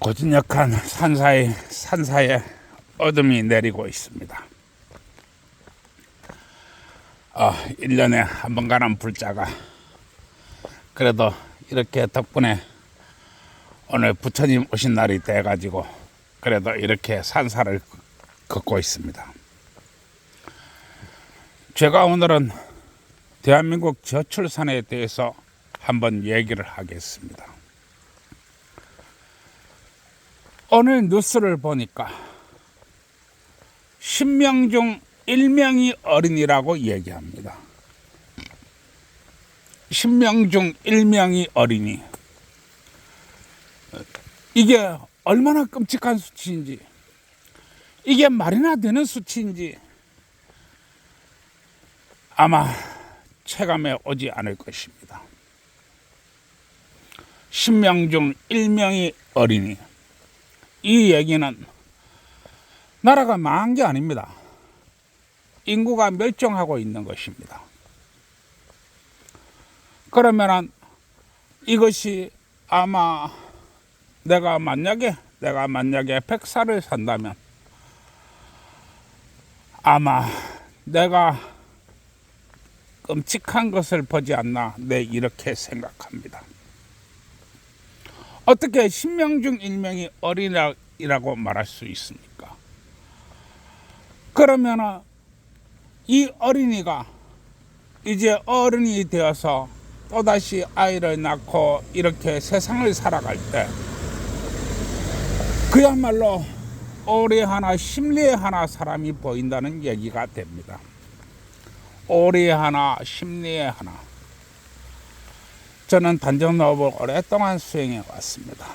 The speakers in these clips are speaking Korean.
고즈넉한 산사에 어둠이 내리고 있습니다. 1년에 한 번 가는 불자가 그래도 이렇게 덕분에 오늘 부처님 오신 날이 돼가지고 그래도 이렇게 산사를 걷고 있습니다. 제가 오늘은 대한민국 저출산에 대해서 한번 얘기를 하겠습니다. 오늘 뉴스를 보니까 10명 중 1명이 어린이라고 얘기합니다. 10명 중 1명이 어린이. 이게 얼마나 끔찍한 수치인지, 이게 말이나 되는 수치인지 아마 체감에 오지 않을 것입니다. 10명 중 1명이 어린이. 이 얘기는 나라가 망한 게 아닙니다. 인구가 멸종하고 있는 것입니다. 그러면 이것이 아마 내가 만약에 100살을 산다면 아마 내가 끔찍한 것을 보지 않나 이렇게 생각합니다. 어떻게 10명 중 1명이 어린이라고 말할 수 있습니까? 그러면 이 어린이가 이제 어른이 되어서 또다시 아이를 낳고 이렇게 세상을 살아갈 때 그야말로 오리에 하나 심리에 하나 사람이 보인다는 얘기가 됩니다. 오리에 하나 심리에 하나. 저는 단전업을 오랫동안 수행해 왔습니다.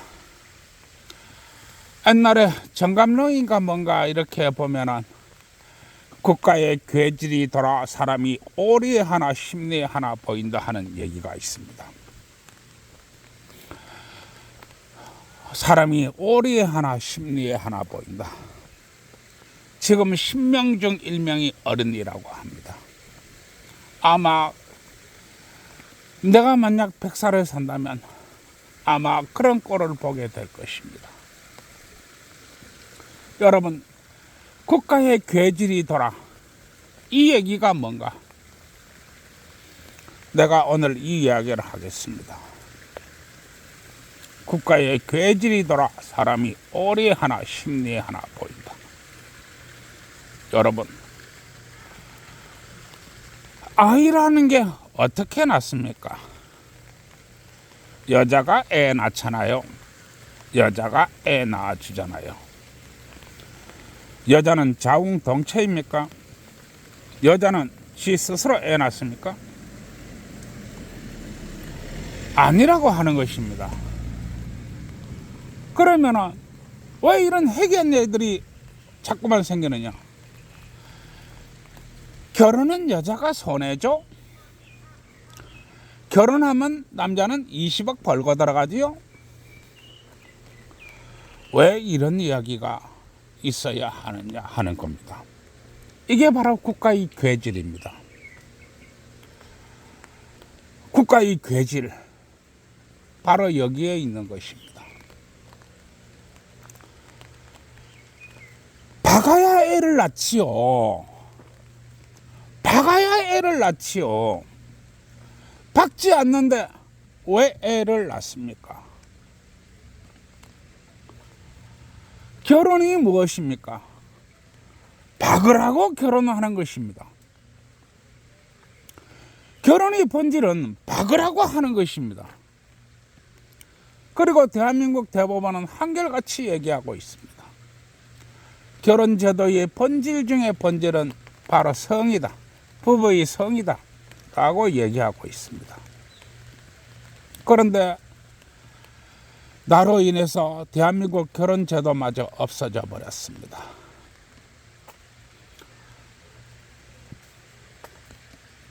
옛날에 정감론인가 뭔가 이렇게 보면은 국가의 괴질이 돌아 사람이 오리에 하나 심리에 하나 보인다 하는 얘기가 있습니다. 사람이 오리에 하나 심리에 하나 보인다. 지금 10명 중 1명이 어른이라고 합니다. 아마 내가 만약 100살을 산다면 아마 그런 꼴을 보게 될 것입니다. 여러분, 국가의 괴질이 돌아. 이 얘기가 뭔가? 내가 오늘 이 이야기를 하겠습니다. 국가의 괴질이 돌아 사람이 오리에 하나 심리에 하나 보인다. 여러분, 아이라는 게 어떻게 낳습니까? 여자가 애 낳잖아요. 여자가 애 낳아주잖아요. 여자는 자웅동체입니까? 여자는 지 스스로 애 낳습니까? 아니라고 하는 것입니다. 그러면 왜 이런 해괴한 애들이 자꾸만 생기느냐? 결혼은 여자가 손해죠? 결혼하면 남자는 20억 벌고 들어가지요? 왜 이런 이야기가 있어야 하느냐 하는 겁니다. 이게 바로 국가의 괴질입니다. 국가의 괴질, 바로 여기에 있는 것입니다. 박아야 애를 낳지요. 박아야 애를 낳지요. 박지 않는데 왜 애를 낳습니까? 결혼이 무엇입니까? 박으라고 결혼하는 것입니다. 결혼의 본질은 박으라고 하는 것입니다. 그리고 대한민국 대법원은 한결같이 얘기하고 있습니다. 결혼제도의 본질 중에 본질은 바로 성이다. 부부의 성이다. 라고 얘기하고 있습니다. 그런데 나로 인해서 대한민국 결혼제도마저 없어져 버렸습니다.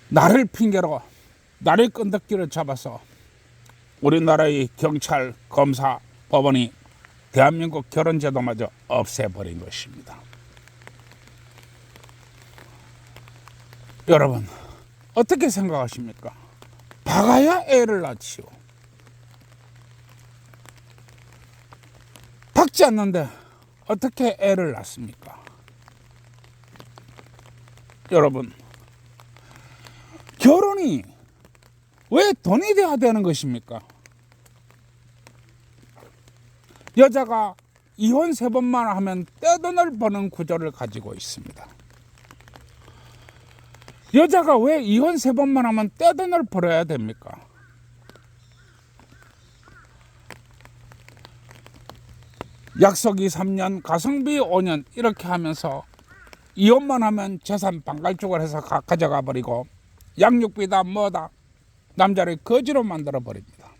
나를 핑계로 나를 끈덕기를 잡아서 우리나라의 경찰, 검사, 법원이 대한민국 결혼제도마저 없애버린 것입니다. 여러분, 어떻게 생각하십니까? 박아야 애를 낳지요. 맞지 않는데 어떻게 애를 낳습니까? 여러분, 결혼이 왜 돈이 돼야 되는 것입니까? 여자가 이혼 3번만 하면 떼돈을 버는 구조를 가지고 있습니다. 여자가 왜 이혼 3번만 하면 떼돈을 벌어야 됩니까? 약속이 3년, 가성비 5년 이렇게 하면서 이혼만 하면 재산 반갈죽을 해서 가져가 버리고 양육비다 뭐다 남자를 거지로 만들어 버립니다.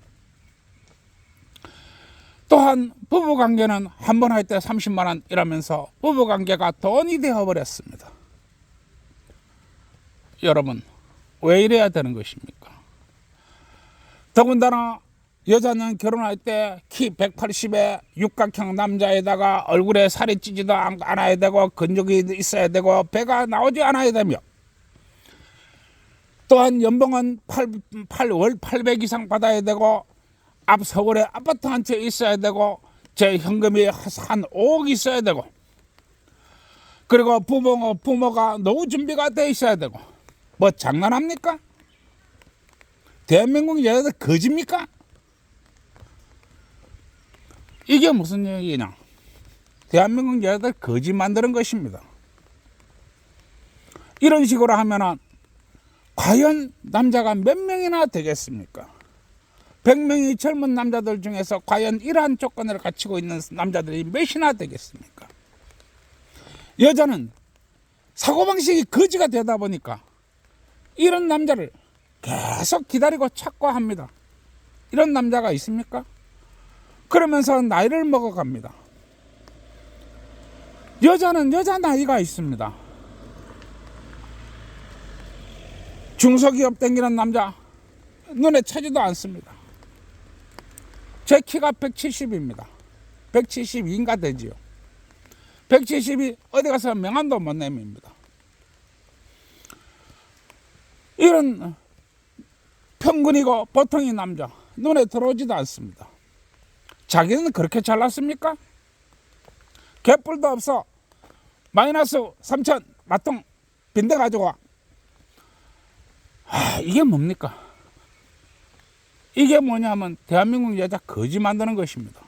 또한 부부관계는 한 번 할 때 30만 원 이러면서 부부관계가 돈이 되어버렸습니다. 여러분, 왜 이래야 되는 것입니까? 더군다나 여자는 결혼할 때 키 180에 육각형 남자에다가 얼굴에 살이 찌지도 않아야 되고 근육이 있어야 되고 배가 나오지 않아야 되며, 또한 연봉은 월 800 이상 받아야 되고 앞 서울에 아파트 한 채 있어야 되고 제 현금이 한 5억 있어야 되고, 그리고 부모가 노후 준비가 돼 있어야 되고. 뭐 장난합니까? 대한민국 여자들 거짓입니까? 이게 무슨 얘기냐? 대한민국 여자들 거짓 만드는 것입니다. 이런 식으로 하면은 과연 남자가 몇 명이나 되겠습니까? 100명의 젊은 남자들 중에서 과연 이러한 조건을 갖추고 있는 남자들이 몇이나 되겠습니까? 여자는 사고방식이 거지가 되다 보니까 이런 남자를 계속 기다리고 찾고 합니다. 이런 남자가 있습니까? 그러면서 나이를 먹어갑니다. 여자는 여자 나이가 있습니다. 중소기업 땡기는 남자 눈에 채지도 않습니다. 제 키가 170입니다. 172인가 되지요. 170이 어디 가서 명함도 못 내밉니다. 이런 평균이고 보통의 남자 눈에 들어오지도 않습니다. 자기는 그렇게 잘났습니까? 개뿔도 없어. 마이너스 3천 마통 빈대 가지고 와. 이게 뭡니까? 이게 뭐냐면 대한민국 여자 거지 만드는 것입니다.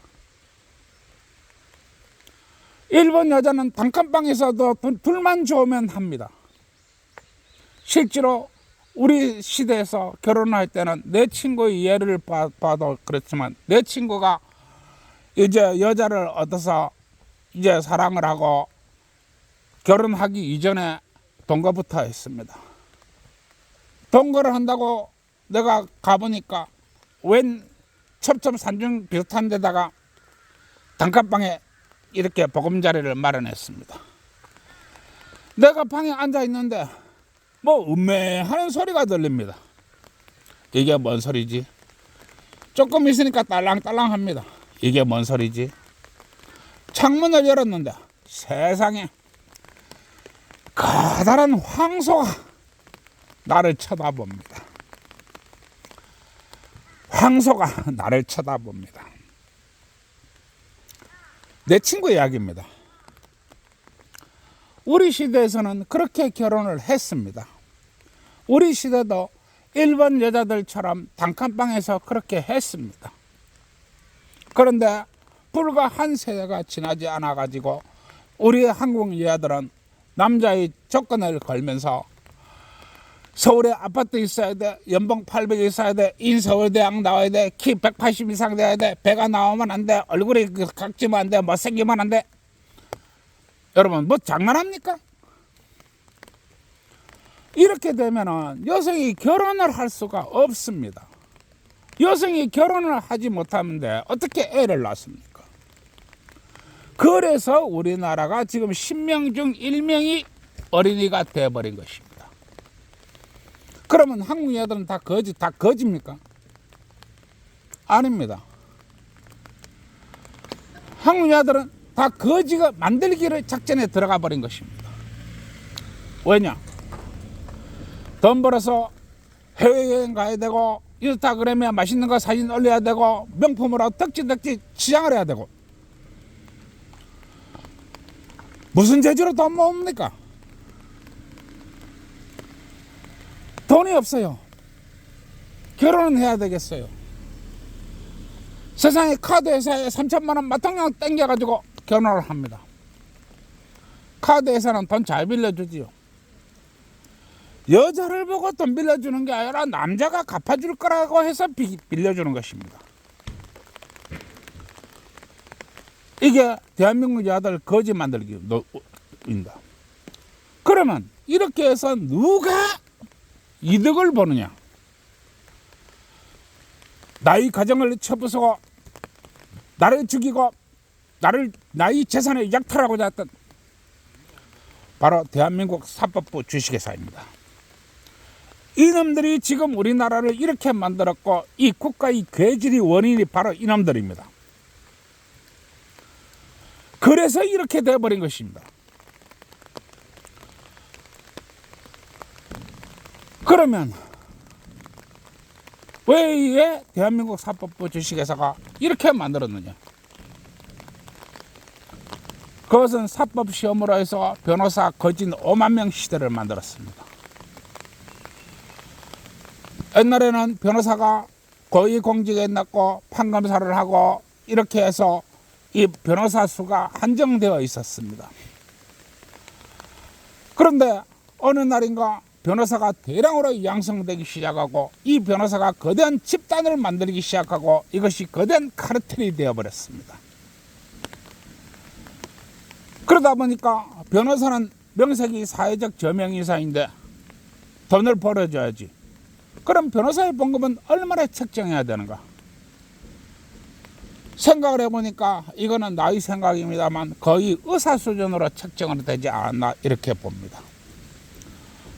일본 여자는 단칸방에서도 둘만 좋으면 합니다. 실제로 우리 시대에서 결혼할 때는 내 친구의 예를 봐도 그렇지만 내 친구가 이제 여자를 얻어서 이제 사랑을 하고 결혼하기 이전에 동거부터 했습니다. 동거를 한다고 내가 가보니까 웬 첩첩산중 비슷한 데다가 단칸방에 이렇게 보금자리를 마련했습니다. 내가 방에 앉아 있는데 뭐 음매하는 소리가 들립니다. 이게 뭔 소리지? 조금 있으니까 딸랑딸랑합니다. 이게 뭔 소리지? 창문을 열었는데 세상에 커다란 황소가 나를 쳐다봅니다. 황소가 나를 쳐다봅니다. 내 친구 이야기입니다. 우리 시대에서는 그렇게 결혼을 했습니다. 우리 시대도 일본 여자들처럼 단칸방에서 그렇게 했습니다. 그런데 불과 한 세대가 지나지 않아 가지고 우리 한국 여자들은 남자의 조건을 걸면서 서울에 아파트 있어야 돼, 연봉 800 있어야 돼, 인서울대학 나와야 돼, 키 180 이상 돼야 돼, 배가 나오면 안 돼, 얼굴이 각지면 안 돼, 못생기면 안 돼. 여러분 뭐 장난합니까? 이렇게 되면은 여성이 결혼을 할 수가 없습니다. 여성이 결혼을 하지 못하는데 어떻게 애를 낳습니까? 그래서 우리나라가 지금 10명 중 1명이 어린이가 돼버린 것입니다. 그러면 한국 여자들은 다 거지입니까? 아닙니다. 한국 여자들은 다 거지가 만들기를 작전에 들어가 버린 것입니다. 왜냐? 돈 벌어서 해외여행 가야 되고 인스타그램에 맛있는 거 사진 올려야 되고 명품으로 덕지 시장을 해야 되고 무슨 재주로 돈 모읍니까? 돈이 없어요. 결혼은 해야 되겠어요. 세상에 카드 회사에 3천만 원 마땅량 땡겨가지고 결혼을 합니다. 카드 회사는 돈 잘 빌려주지요. 여자를 보고 돈 빌려주는 게 아니라 남자가 갚아줄 거라고 해서 빌려주는 것입니다. 이게 대한민국 여자들 거지 만들기입니다. 그러면 이렇게 해서 누가 이득을 보느냐? 나의 가정을 쳐부수고 나를 죽이고 나의 재산을 약탈하고자 했던 바로 대한민국 사법부 주식회사입니다. 이놈들이 지금 우리나라를 이렇게 만들었고 이 국가의 괴질의 원인이 바로 이놈들입니다. 그래서 이렇게 되어버린 것입니다. 그러면 왜 대한민국 사법부 주식회사가 이렇게 만들었느냐? 그것은 사법시험으로 해서 변호사 거진 5만 명 시대를 만들었습니다. 옛날에는 변호사가 고위공직에 있고 판검사를 하고 이렇게 해서 이 변호사 수가 한정되어 있었습니다. 그런데 어느 날인가 변호사가 대량으로 양성되기 시작하고 이 변호사가 거대한 집단을 만들기 시작하고 이것이 거대한 카르텔이 되어버렸습니다. 그러다 보니까 변호사는 명색이 사회적 저명이사인데 돈을 벌어줘야지. 그럼 변호사의 봉급은 얼마나 책정해야 되는가? 생각을 해보니까 이거는 나의 생각입니다만 거의 의사 수준으로 책정은 되지 않았나 이렇게 봅니다.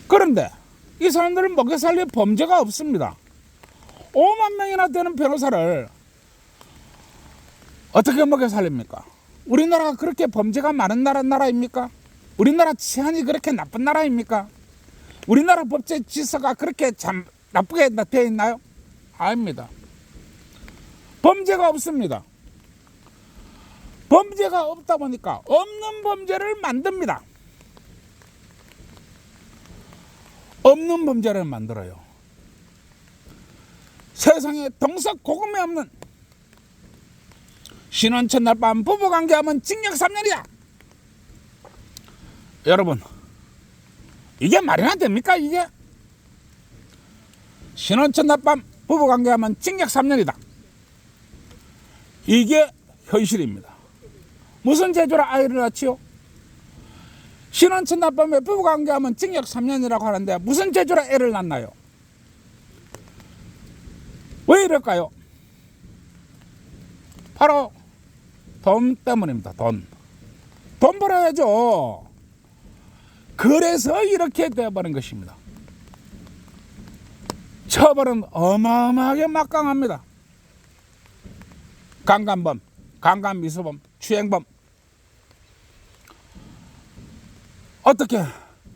그런데 이 사람들은 먹여 살릴 범죄가 없습니다. 5만 명이나 되는 변호사를 어떻게 먹여 살립니까? 우리나라가 그렇게 범죄가 많은 나라입니까? 우리나라 치안이 그렇게 나쁜 나라입니까? 우리나라 법제 질서가 그렇게 참 나쁘게 되어 있나요? 아닙니다. 범죄가 없습니다. 범죄가 없다 보니까 없는 범죄를 만듭니다. 없는 범죄를 만들어요. 세상에 동서고금이 없는 신혼 첫날 밤 부부관계하면 징역 3년이야. 여러분, 이게 말이나 됩니까? 이게 신혼 첫날 밤 부부관계하면 징역 3년이다. 이게 현실입니다. 무슨 재주로 아이를 낳지요? 신혼 첫날 밤에 부부관계하면 징역 3년이라고 하는데 무슨 재주로 애를 낳나요? 왜 이럴까요? 바로 돈 때문입니다. 돈 벌어야죠. 그래서 이렇게 되어버린 것입니다. 처벌은 어마어마하게 막강합니다. 강간범, 강간미수범, 추행범. 어떻게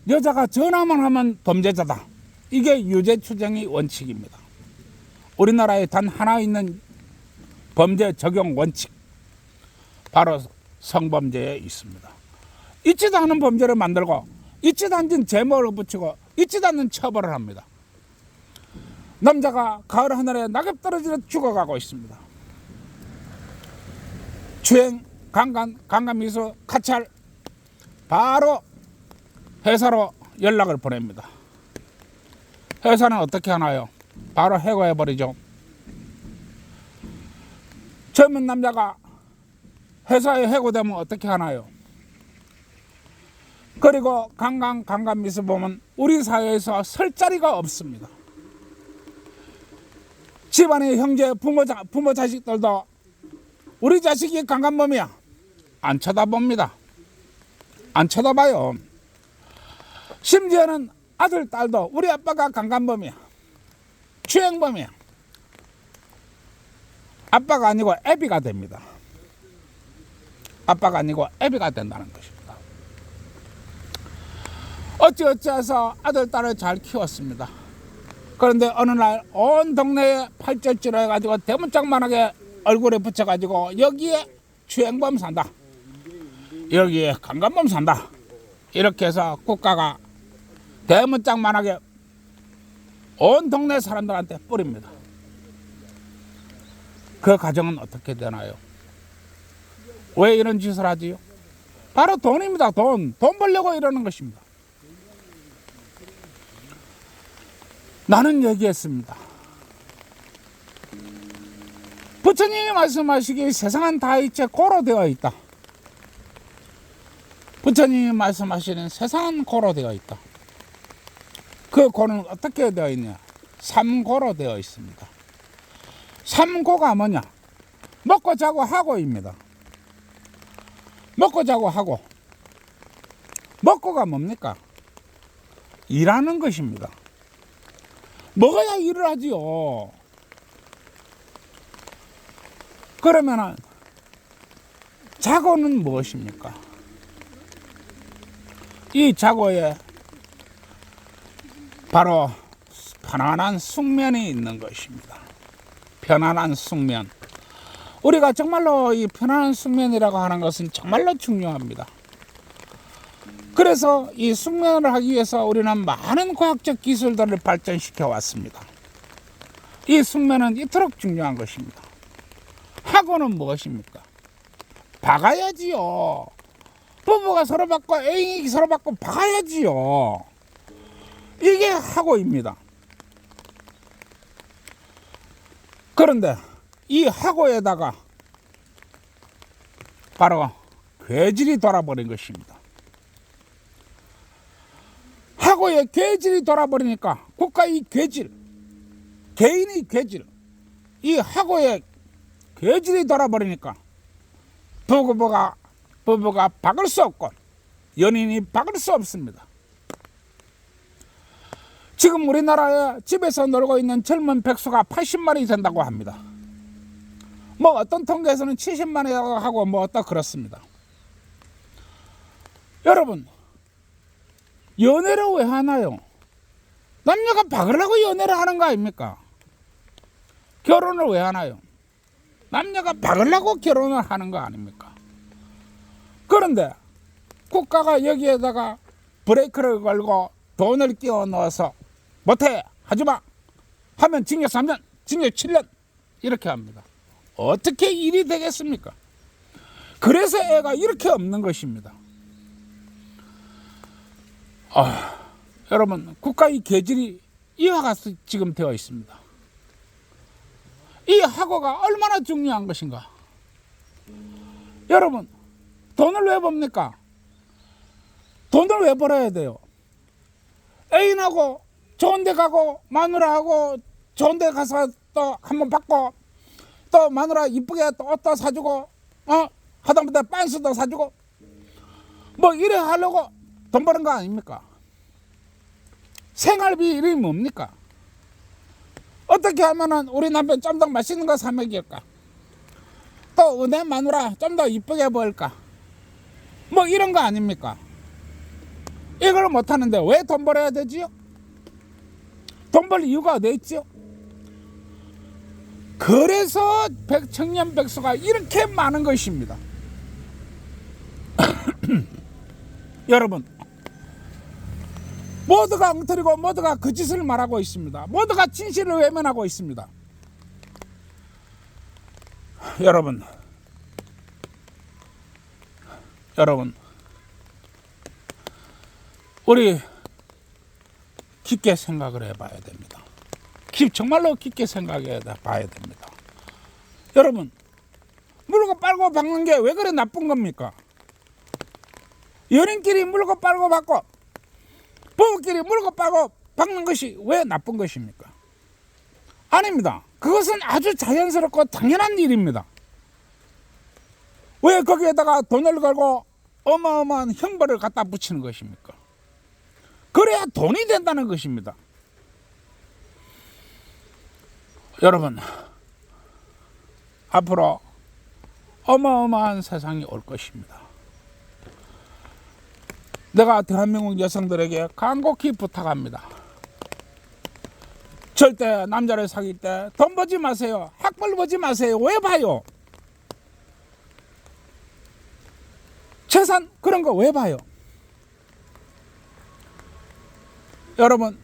여자가 전화만 하면 범죄자다. 이게 유죄추정의 원칙입니다. 우리나라에 단 하나 있는 범죄 적용 원칙, 바로 성범죄에 있습니다. 있지도 않은 범죄를 만들고 있지도 않은 제목을 붙이고 있지도 않는 처벌을 합니다. 남자가 가을 하늘에 낙엽 떨어지듯 죽어가고 있습니다. 추행, 강간미수, 가찰, 바로 회사로 연락을 보냅니다. 회사는 어떻게 하나요? 바로 해고해버리죠. 젊은 남자가 회사에 해고되면 어떻게 하나요? 그리고 강간미수범은 우리 사회에서 설 자리가 없습니다. 집안의 형제, 부모 자식들도 우리 자식이 강간범이야. 안 쳐다봅니다. 안 쳐다봐요. 심지어는 아들, 딸도 우리 아빠가 강간범이야. 추행범이야. 아빠가 아니고 애비가 됩니다. 아빠가 아니고 애비가 된다는 것입니다. 어찌어찌해서 아들, 딸을 잘 키웠습니다. 그런데 어느 날 온 동네에 팔절지로 해가지고 대문짝만하게 얼굴에 붙여가지고 여기에 추행범 산다. 여기에 강간범 산다 이렇게 해서 국가가 대문짝만하게 온 동네 사람들한테 뿌립니다. 그 가정은 어떻게 되나요? 왜 이런 짓을 하지요? 바로 돈입니다. 돈 벌려고 이러는 것입니다. 나는 얘기했습니다. 부처님이 말씀하시기에 세상은 다 이제 고로 되어 있다. 부처님이 말씀하시는 세상은 고로 되어 있다. 그 고는 어떻게 되어 있냐? 삼고로 되어 있습니다. 삼고가 뭐냐? 먹고 자고 하고입니다. 먹고 자고 하고. 먹고가 뭡니까? 일하는 것입니다. 먹어야 일을 하지요. 그러면은 자고는 무엇입니까? 이 자고에 바로 편안한 숙면이 있는 것입니다. 편안한 숙면. 우리가 정말로 이 편안한 숙면이라고 하는 것은 정말로 중요합니다. 그래서 이 숙면을 하기 위해서 우리는 많은 과학적 기술들을 발전시켜 왔습니다. 이 숙면은 이토록 중요한 것입니다. 하고는 무엇입니까? 박아야지요. 부부가 서로 받고 애인이 서로 받고 박아야지요. 이게 하고입니다. 그런데 이 하고에다가 바로 괴질이 돌아버린 것입니다. 하고에 괴질이 돌아버리니까 국가의 괴질, 개인의 괴질, 이 하고에 괴질이 돌아버리니까 부부가 박을 수 없고 연인이 박을 수 없습니다. 지금 우리나라에 집에서 놀고 있는 젊은 백수가 80만이 된다고 합니다. 뭐 어떤 통계에서는 70만이라고 하고 뭐 어떠 그렇습니다. 여러분, 연애를 왜 하나요? 남녀가 박으려고 연애를 하는 거 아닙니까? 결혼을 왜 하나요? 남녀가 박으려고 결혼을 하는 거 아닙니까? 그런데 국가가 여기에다가 브레이크를 걸고 돈을 끼워 넣어서 못해, 하지마 하면 징역 3년, 징역 7년 이렇게 합니다. 어떻게 일이 되겠습니까? 그래서 애가 이렇게 없는 것입니다. 여러분, 국가의 계질이 이와 같이 지금 되어 있습니다. 이 학어가 얼마나 중요한 것인가? 여러분, 돈을 왜 법니까? 돈을 왜 벌어야 돼요? 애인하고 좋은 데 가고 마누라하고 좋은 데 가서 또 한번 받고 또 마누라 이쁘게 또 옷도 사주고 하다못해 빤스도 사주고 뭐 이래 하려고 돈 버는 거 아닙니까? 생활비 이름이 뭡니까? 어떻게 하면은 우리 남편 좀 더 맛있는 거 사 먹일까? 또 내 마누라 좀 더 이쁘게 보일까? 뭐 이런 거 아닙니까? 이걸 못하는데 왜 돈 벌어야 되지요? 돈 벌 이유가 어디 있지요? 그래서 청년 백수가 이렇게 많은 것입니다. 여러분, 모두가 엉터리고 모두가 거짓을 말하고 있습니다. 모두가 진실을 외면하고 있습니다. 여러분, 우리 깊게 생각을 해봐야 됩니다. 정말로 깊게 생각해 봐야 됩니다. 여러분, 물고 빨고 박는 게 왜 그래 나쁜 겁니까? 연인끼리 물고 빨고 박고 부부끼리 물고 빨고 박는 것이 왜 나쁜 것입니까? 아닙니다. 그것은 아주 자연스럽고 당연한 일입니다. 왜 거기에다가 돈을 걸고 어마어마한 형벌을 갖다 붙이는 것입니까? 그래야 돈이 된다는 것입니다. 여러분, 앞으로 어마어마한 세상이 올 것입니다. 내가 대한민국 여성들에게 간곡히 부탁합니다. 절대 남자를 사귈 때 돈 벌지 마세요. 학벌 보지 마세요. 왜 봐요? 재산 그런 거 왜 봐요? 여러분,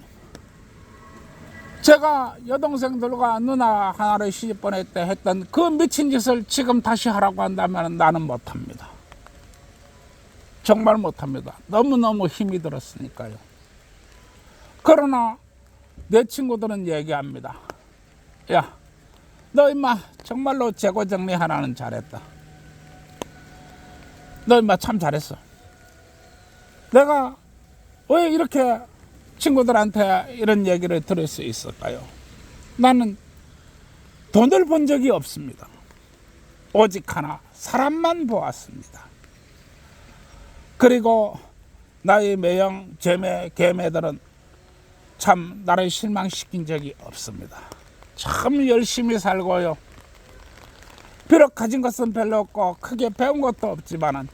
제가 여동생들과 누나 하나를 시집 보낼 때 했던 그 미친 짓을 지금 다시 하라고 한다면 나는 못합니다. 정말 못합니다. 너무너무 힘이 들었으니까요. 그러나 내 친구들은 얘기합니다. 야, 너 임마 정말로 재고 정리 하나는 잘했다. 너 임마 참 잘했어. 내가 왜 이렇게 친구들한테 이런 얘기를 들을 수 있을까요? 나는 돈을 본 적이 없습니다. 오직 하나 사람만 보았습니다. 그리고 나의 매형, 제매, 개매들은 참 나를 실망시킨 적이 없습니다. 참 열심히 살고요. 비록 가진 것은 별로 없고 크게 배운 것도 없지만은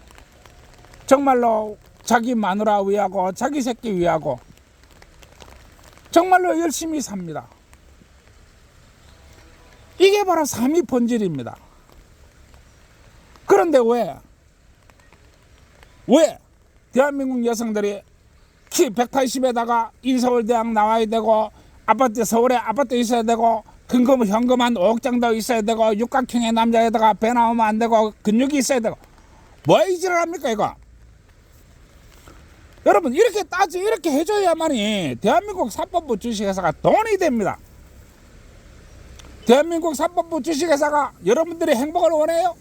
정말로 자기 마누라 위하고 자기 새끼 위하고 정말로 열심히 삽니다. 이게 바로 삶의 본질입니다. 그런데 왜 대한민국 여성들이 키 180에다가 인서울대학 나와야 되고 서울에 아파트 있어야 되고 현금 한 5억 정도 있어야 되고 육각형의 남자에다가 배 나오면 안 되고 근육이 있어야 되고 뭐 이 짓을 합니까 이거? 여러분 이렇게 해줘야만이 대한민국 사법부 주식회사가 돈이 됩니다. 대한민국 사법부 주식회사가 여러분들의 행복을 원해요?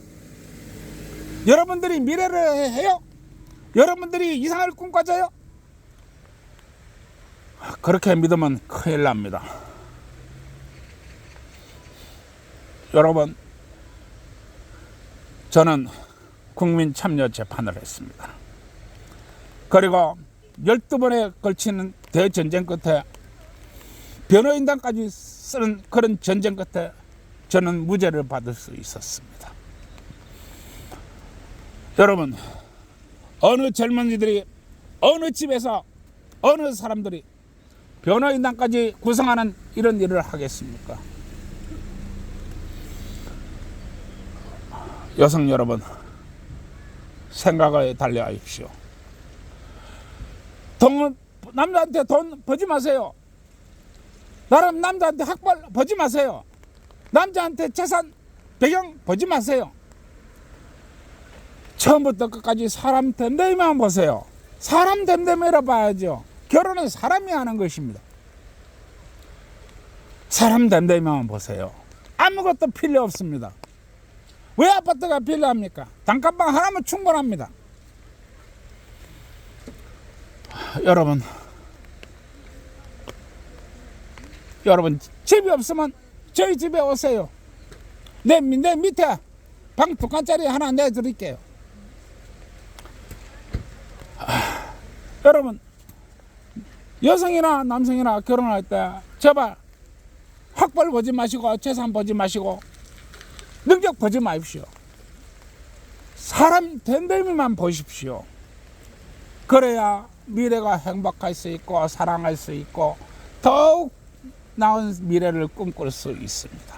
여러분들이 미래를 해요? 여러분들이 이상을 꿈꿔져요? 그렇게 믿으면 큰일 납니다. 여러분, 저는 국민참여재판을 했습니다. 그리고 12번에 걸치는 대전쟁 끝에 변호인단까지 쓰는 그런 전쟁 끝에 저는 무죄를 받을 수 있었습니다. 여러분, 어느 젊은이들이 어느 집에서 어느 사람들이 변호인단까지 구성하는 이런 일을 하겠습니까? 여성 여러분, 생각을 달리하십시오. 남자한테 돈 버지 마세요. 나름 남자한테 학벌 버지 마세요. 남자한테 재산 배경 버지 마세요. 처음부터 끝까지 사람 됨됨이만 보세요. 사람 됨됨이라 봐야죠. 결혼은 사람이 하는 것입니다. 사람 됨됨이만 보세요. 아무것도 필요 없습니다. 왜 아파트가 필요합니까? 단칸방 하나면 충분합니다. 여러분 집이 없으면 저희 집에 오세요. 내 밑에 방 2칸짜리 하나 내드릴게요. 여러분, 여성이나 남성이나 결혼할 때 제발 학벌 보지 마시고 재산 보지 마시고 능력 보지 마십시오. 사람 됨됨이만 보십시오. 그래야 미래가 행복할 수 있고 사랑할 수 있고 더욱 나은 미래를 꿈꿀 수 있습니다.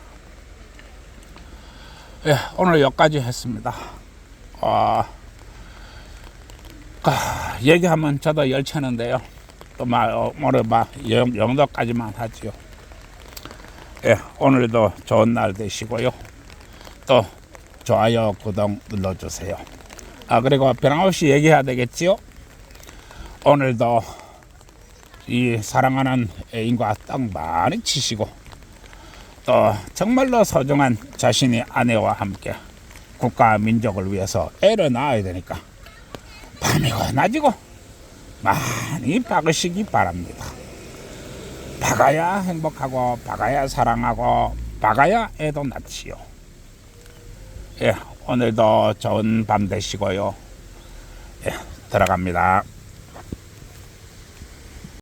예, 오늘 여기까지 했습니다. 얘기하면 저도 열차는데요. 또 오늘 영도까지만 하지요. 예, 오늘도 좋은 날 되시고요. 또 좋아요, 구독 눌러주세요. 그리고 변함없이 얘기해야 되겠지요. 오늘도 이 사랑하는 애인과 딱 많이 치시고 또 정말로 소중한 자신의 아내와 함께 국가 민족을 위해서 애를 낳아야 되니까 밤이고 낮이고 많이 박으시기 바랍니다. 박아야 행복하고 박아야 사랑하고 박아야 애도 낳지요. 예, 오늘도 좋은 밤 되시고요. 예, 들어갑니다.